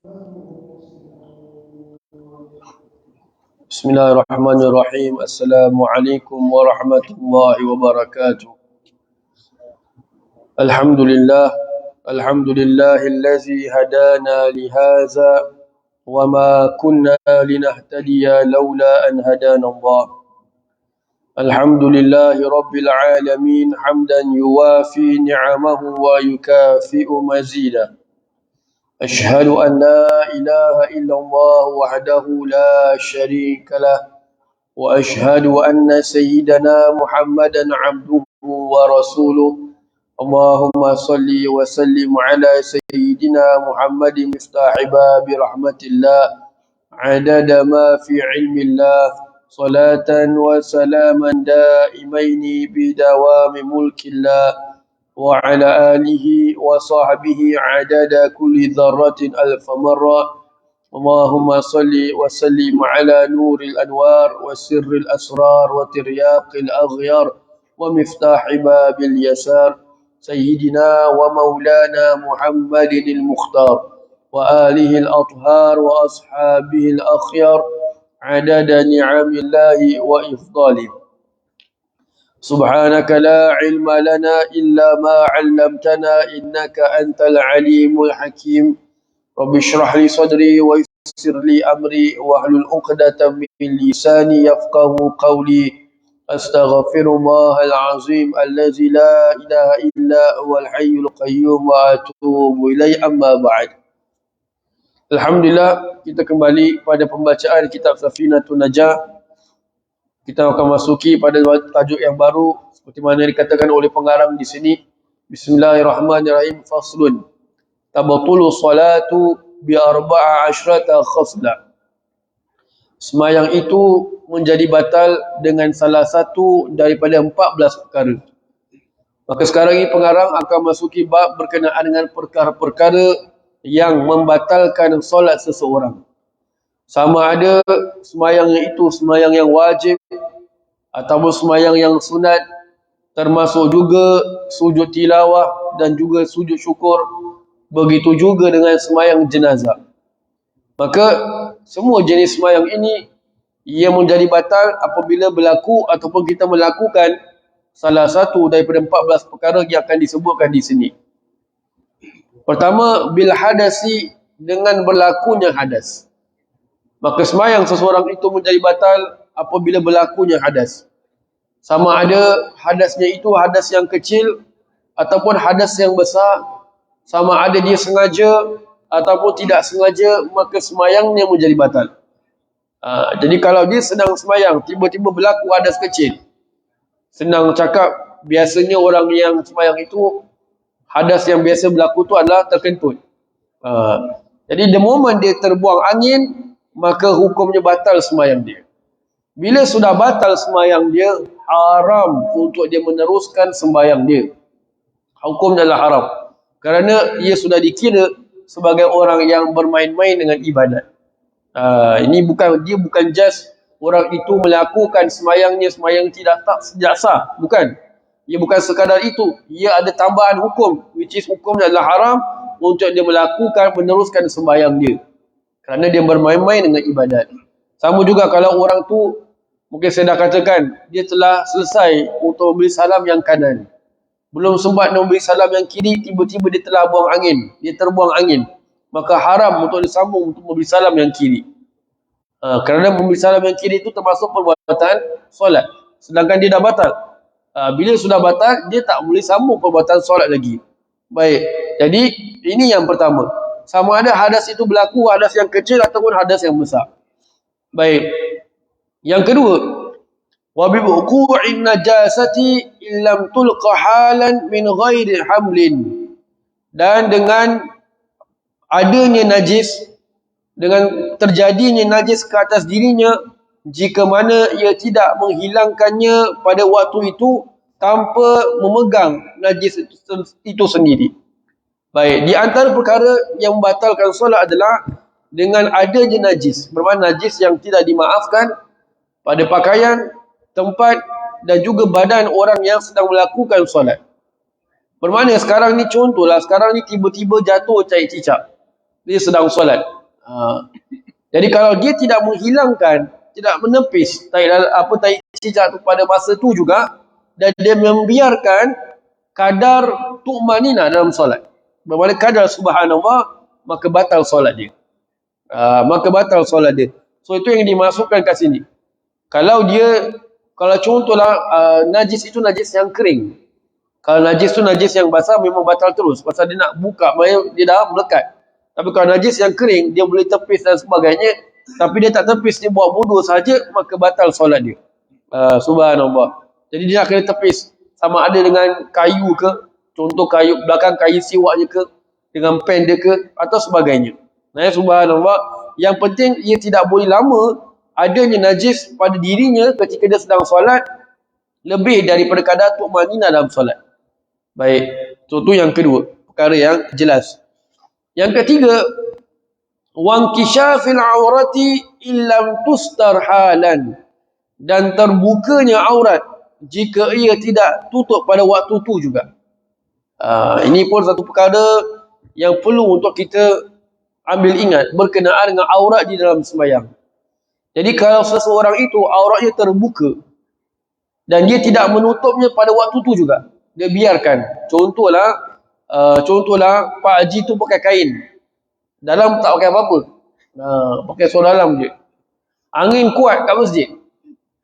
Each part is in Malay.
Bismillahirrahmanirrahim. Assalamualaikum warahmatullahi wabarakatuh. Alhamdulillah. Alhamdulillahillazi hadana lihaza wa ma kunna linahtadiya laula an hadana Allah. Alhamdulillahi rabbil alamin hamdan yuwafi ni'amahu wa yukafi'u mazidah. أشهد أن لا إله إلا الله وحده لا شريك له وأشهد أن سيدنا محمدا عبده ورسوله اللهم صل وسلم على سيدنا محمد مفتاح باب رحمة الله عدد ما في علم الله صلاة وسلاما دائمين بدوام ملك الله وعلى آله وصحبه عدد كل ذرة ألف مرة اللهم صل وسلم على نور الأنوار وسر الأسرار وترياق الأغيار ومفتاح باب اليسار سيدنا ومولانا محمد المختار وآله الأطهار وأصحابه الأخيار عدد نعم الله وإفضاله. سبحانك لا علم لنا إلا ما علمتنا إنك أنت العليم الحكيم. رب اشرح لي صدري ويسر لي أمري واحلل عقدة من لساني يفقه قولي. أستغفر الله العظيم الذي لا إله إلا هو الحي القيوم وأتوب إليه. أما بعد. Alhamdulillah, kita kembali pada pembacaan kitab Safinatun Najah. Kita akan masuki pada tajuk yang baru seperti mana dikatakan oleh pengarang di sini. Bismillahirrahmanirrahim. Faslun. Tabatulu salatu bi arba'a asyrata khasla. Semayang itu menjadi batal dengan salah satu daripada 14 perkara. Maka sekarang ini pengarang akan masuki bab berkenaan dengan perkara-perkara yang membatalkan solat seseorang. Sama ada semayangnya itu semayang yang wajib ataupun semayang yang sunat, termasuk juga sujud tilawah dan juga sujud syukur. Begitu juga dengan semayang jenazah. Maka semua jenis semayang ini ia menjadi batal apabila berlaku ataupun kita melakukan salah satu daripada 14 perkara yang akan disebutkan di sini. Pertama, bil hadasi, dengan berlakunya hadas. Maka semayang seseorang itu menjadi batal apabila berlakunya hadas. Sama ada hadasnya itu hadas yang kecil ataupun hadas yang besar. Sama ada dia sengaja ataupun tidak sengaja, maka semayangnya menjadi batal. Jadi kalau dia sedang semayang, tiba-tiba berlaku hadas kecil. Senang cakap, biasanya orang yang semayang itu, hadas yang biasa berlaku itu adalah terkentut. Jadi the moment dia terbuang angin, maka hukumnya batal semayang dia. Bila sudah batal semayang dia, haram untuk dia meneruskan sembahyang dia. Hukumnya adalah haram. Kerana ia sudah dikira sebagai orang yang bermain-main dengan ibadat. Ini bukan just orang itu melakukan semayangnya, semayang tidak sah. Bukan. Ia bukan sekadar itu. Ia ada tambahan hukum, which is hukumnya adalah haram untuk dia meneruskan sembahyang dia. Kerana dia bermain-main dengan ibadat. Sama juga kalau orang tu, mungkin saya dah katakan, dia telah selesai untuk memberi salam yang kanan. Belum sempat memberi salam yang kiri, tiba-tiba dia telah buang angin. Dia terbuang angin. Maka haram untuk disambung untuk memberi salam yang kiri. Kerana memberi salam yang kiri itu termasuk perbuatan solat. Sedangkan dia dah batal. Bila sudah batal, dia tak boleh sambung perbuatan solat lagi. Baik. Jadi, ini yang pertama. Sama ada hadas itu berlaku, hadas yang kecil ataupun hadas yang besar. Baik. Yang kedua, wa bi wuqu'in najasati illam tulqa halan min ghairi hamlin. Dan dengan adanya najis, dengan terjadinya najis ke atas dirinya, jika mana ia tidak menghilangkannya pada waktu itu tanpa memegang najis itu sendiri. Baik, di antara perkara yang membatalkan solat adalah dengan adanya najis. Bermakna najis yang tidak dimaafkan pada pakaian, tempat dan juga badan orang yang sedang melakukan solat. Bermakna sekarang ni contohlah, sekarang ni tiba-tiba jatuh cair cicak. dia sedang solat. Jadi kalau dia tidak menghilangkan, tidak menepis tahi cicak tu pada masa tu juga, dan dia membiarkan kadar tu'manina dalam solat, bermakna kadar subhanallah, maka batal solat dia. Maka batal solat dia. So itu yang dimasukkan kat sini. Kalau contohlah najis itu najis yang kering. Kalau najis tu najis yang basah memang batal terus. Pasal dia nak buka, dia dah melekat. Tapi kalau najis yang kering, dia boleh tepis dan sebagainya. Tapi dia tak tepis, dia buat wudu saja, maka batal solat dia. Subhanallah. Jadi dia nak kena tepis. Sama ada dengan kayu ke, contoh kayu belakang kayu siwaknya ke, dengan pen dia ke, atau sebagainya. Subhanallah. Yang penting ia tidak boleh lama adanya najis pada dirinya ketika dia sedang solat lebih daripada kadar tu'manina dalam solat. Baik. So tu yang kedua, perkara yang jelas. Yang ketiga, wankishafil aurati illam tustar halan, dan terbukanya aurat jika ia tidak tutup pada waktu tu juga. Ini pun satu perkara yang perlu untuk kita ambil ingat berkenaan dengan aurat di dalam sembahyang. Jadi kalau seseorang itu auratnya terbuka dan dia tidak menutupnya pada waktu tu juga, dia biarkan. Contohlah Pak Haji tu pakai kain, dalam tak pakai apa-apa, pakai seluar dalam je. Angin kuat kat masjid,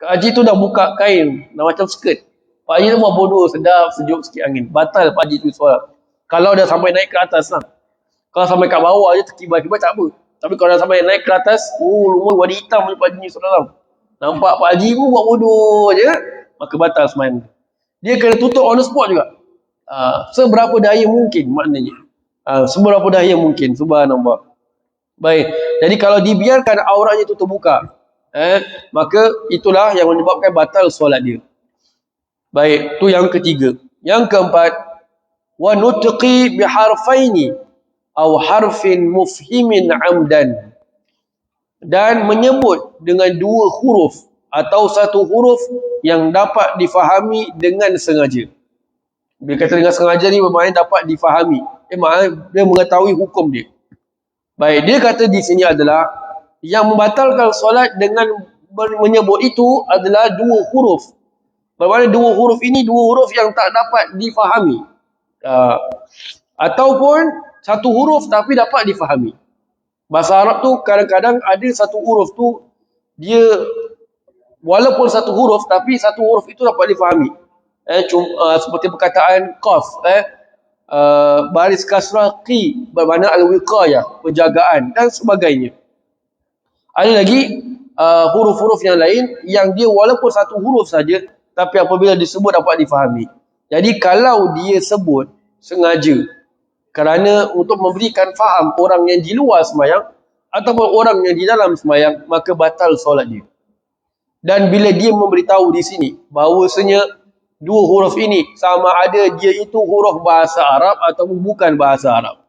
Kak Haji tu dah buka kain, dah macam skirt. Pak Haji tu buat bodoh, sedap, sejuk sikit angin. Batal Pak Haji tu solat. Kalau dah sampai naik ke atas lah. Kalau sampai kat bawah je terkibar-kibar tak apa. Tapi kalau dah sampai naik ke atas, lumur warna hitam punya Pak Haji ni solat dalam. Nampak Pak Haji pun buat bodoh je, maka batal sembahyang. Dia kena tutup on the spot juga. Seberapa daya mungkin maknanya. Seberapa daya mungkin, subhanallah. Baik. Jadi kalau dibiarkan auratnya itu terbuka, maka itulah yang menyebabkan batal solat dia. Baik, tu yang ketiga. Yang keempat, wa nutqi biharfaini aw harfin mufhimin amdan, dan menyebut dengan dua huruf atau satu huruf yang dapat difahami dengan sengaja. Bila kata dengan sengaja ni bermakna dapat difahami. Maknanya dia mengetahui hukum dia. Baik, dia kata di sini adalah yang membatalkan solat dengan menyebut itu adalah dua huruf. Bermakna dua huruf ini dua huruf yang tak dapat difahami. Ataupun satu huruf tapi dapat difahami. Bahasa Arab tu kadang-kadang ada satu huruf tu dia walaupun satu huruf tapi satu huruf itu dapat difahami. Seperti perkataan qaf, baris kasrah qi bermakna al-wiqayah, penjagaan dan sebagainya. Ada lagi huruf-huruf yang lain yang dia walaupun satu huruf saja tapi apabila disebut dapat difahami. Jadi kalau dia sebut sengaja kerana untuk memberikan faham orang yang di luar sembahyang ataupun orang yang di dalam sembahyang, maka batal solat dia. Dan bila dia memberitahu di sini bahawasanya dua huruf ini sama ada dia itu huruf bahasa Arab ataupun bukan bahasa Arab.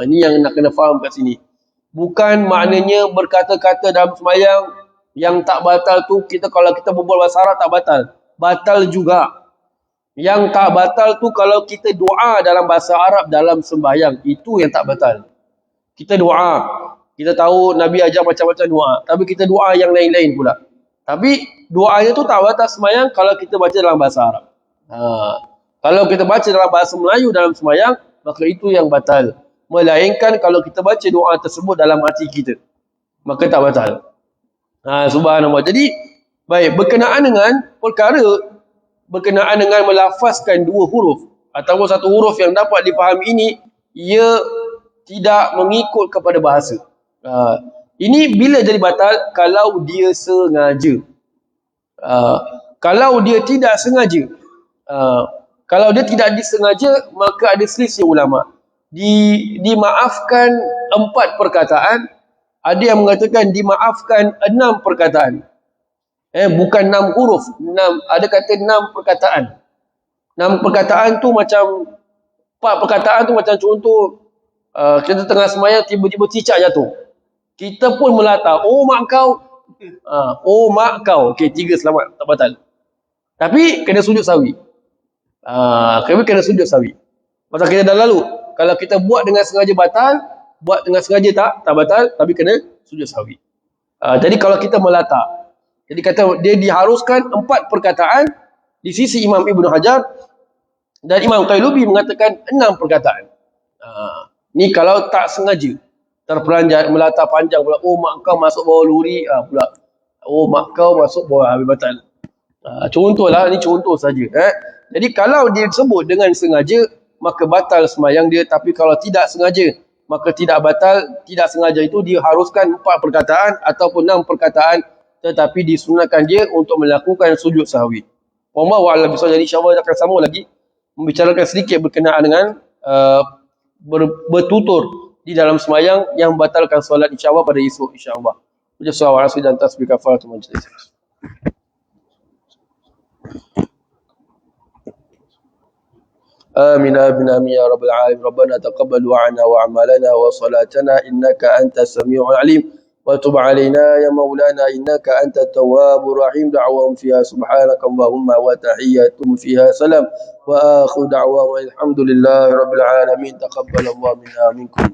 Ini yang nak kena faham kat sini. Bukan maknanya berkata-kata dalam sembahyang yang tak batal tu, kalau kita berbual bahasa Arab tak batal. Batal juga. Yang tak batal tu kalau kita doa dalam bahasa Arab dalam sembahyang, itu yang tak batal. Kita doa, kita tahu Nabi ajar macam-macam doa, tapi kita doa yang lain-lain pula. Tapi doanya tu tak batal sembahyang kalau kita baca dalam bahasa Arab. Kalau kita baca dalam bahasa Melayu dalam sembahyang, maka itu yang batal. Melainkan kalau kita baca doa tersebut dalam hati kita, maka tak batal. Subhanallah. Jadi baik, berkenaan dengan melafazkan dua huruf ataupun satu huruf yang dapat difahami ini, ia tidak mengikut kepada bahasa. Ini bila jadi batal? Kalau dia sengaja. Kalau dia tidak sengaja, kalau dia tidak disengaja, maka ada selisih ulama. Dimaafkan 4 perkataan, ada yang mengatakan dimaafkan 6 perkataan. Bukan 6 huruf, 6, ada kata 6 perkataan. 6 perkataan tu macam 4 perkataan tu macam contoh kita tengah sembahyang tiba-tiba cicak jatuh. Kita pun melata, oh mak kau. Oh mak kau. Okey, 3 selamat, tak batal. Tapi kena sujud sawi. Kena sujud sawi. Pasal kita dah lalu. Kalau kita buat dengan sengaja batal, buat dengan sengaja tak batal, tapi kena sujud sahwi. Jadi kalau kita melatak, jadi kata dia diharuskan 4 perkataan di sisi Imam Ibn Hajar, dan Imam Qaylubi mengatakan 6 perkataan. Ni kalau tak sengaja terperanjat melatar panjang pula, oh mak kau masuk bawah luri pula, oh mak kau masuk bawah habis batal. Contohlah, ni contoh saja. Jadi kalau dia sebut dengan sengaja, maka batal sembahyang dia. Tapi kalau tidak sengaja, maka tidak batal. Tidak sengaja itu dia haruskan 4 perkataan ataupun 6 perkataan, tetapi disunatkan dia untuk melakukan sujud sahwi. Wallahu a'lam bishawab. Jadi insya-Allah akan sambung lagi membicarakan sedikit berkenaan dengan bertutur di dalam sembahyang yang membatalkan solat, insya-Allah pada esok, insya-Allah. Jazakallahu khairan dan tasbih kafaratul majlis. آمين آمين آمين يا رب العالمين. ربنا تقبل دعاءنا وأعمالنا وصلاتنا إنك أنت السميع العليم وتب علينا يا مولانا إنك أنت التواب الرحيم. دعواهم فيها سبحانك اللهم وتحياتهم فيها سلام وآخر دعواهم الحمد لله رب العالمين. تقبل الله منا ومنكم.